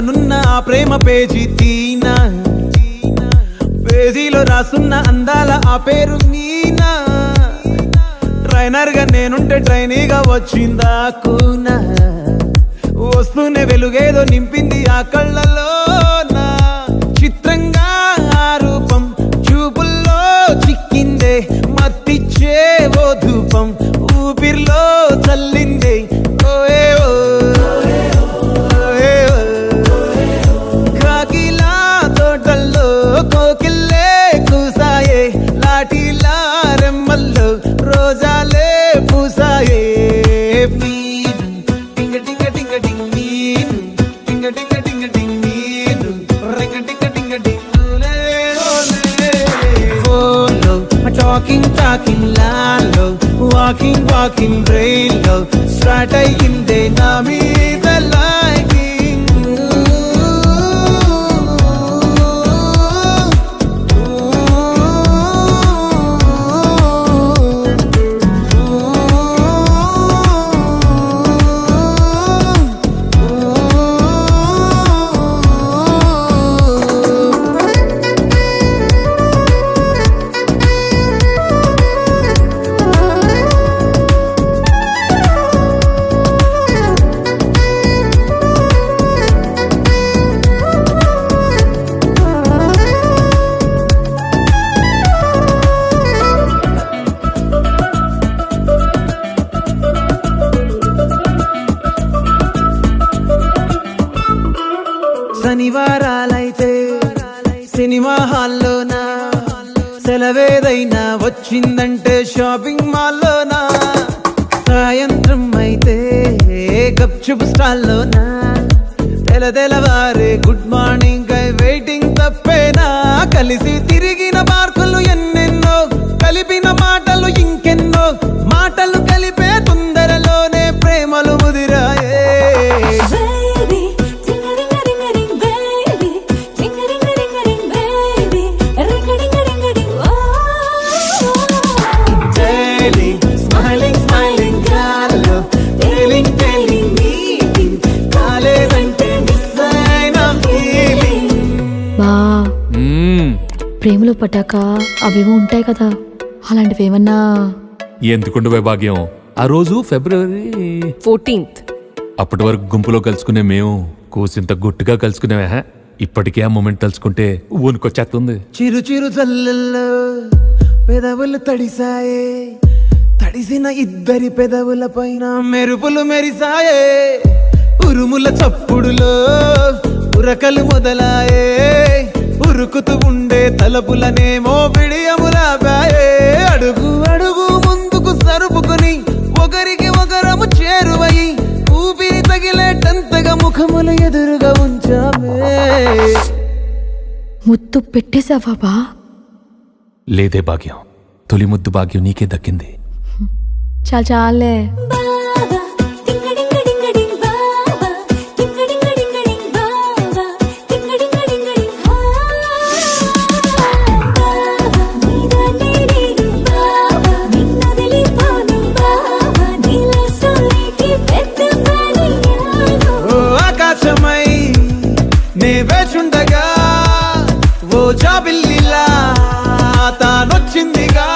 నున్న ఆ ప్రేమ పేజీ తీనా, పేజీలో రాసున్న అందాల ఆ పేరు మీనా. ట్రైనర్ గా నేనుంటే ట్రైనీగా వచ్చిందా కూనా, వస్తూనే వెలుగేదో నింపింది ఆ కళ్ళలో. చిత్రంగా ఆ రూపం చూపుల్లో చిక్కిందే, మత్తిచ్చే ఓ ధూపం ఊపిరిలో చల్లిందే. కాకిలా తోటల్లో కోకిల్లే కూసాయే, లాఠీలా రెమ్మల్లో రోజాలే పూసాయే. Talking lalo, walking brain lo, start అయ్యిందే నా మీద liking. శనివారాలైతే సినిమా హాల్లోనా, సెలవేదైనా వచ్చిందంటే షాపింగ్ మాల్లోనా, సాయంత్రం అయితే గప్చుప్ స్టాల్లోనా, తెలవారే గుడ్ మార్నింగ్ వెయిటింగ్ తప్పేనా. కలిసి తిరిగిన పార్కులు ఎన్నెన్నో, కలిపిన మాటలు ఇంకెన్నో, మాటలు కలిపే తొందరలోనే ప్రేమలు ముదిరాయే. ప్రేమలో పట్టాక అవేవో ఉంటాయి కదా, అలాంటివి ఏమన్నా? ఎందుకుండే భాగ్యం, ఆ రోజు February 14th. అప్పటి వరకు గుంపులో కలుసుకునే మేము కూసింత గుట్టుగా కలుసుకునేవా. ఇప్పటికే ఆ మూమెంట్ తలుచుకుంటే ఊనుకొచ్చేస్తుంది. చిరు చిరు జల్లల్లో పెదవులు తడిసాయే, తడిసిన ఇద్దరి పెదవుల పైన మెరుపులు మెరిసాయే. ఉరుముల చప్పుడులో ఉరకలు మొదలాయే, ఉరుకుతూ ఉండే తలపులనేమో బిడియములాపాయే. అడుగు అడుగు ముందుకు సరుపుకొని ఒకరికి ఒకరము చేరువై, ఊపిరి తగిలేటంతగా ముఖములు ఎదురుగా ఉంచామే. ముద్దు పెట్టేశావా బా? లేదే భాగ్యం, తొలి ముద్దు భాగ్యం నీకే దక్కింది. చాలే. నే వేచుండగా ఓ జాబిల్లిలా తానొచ్చిందిగా.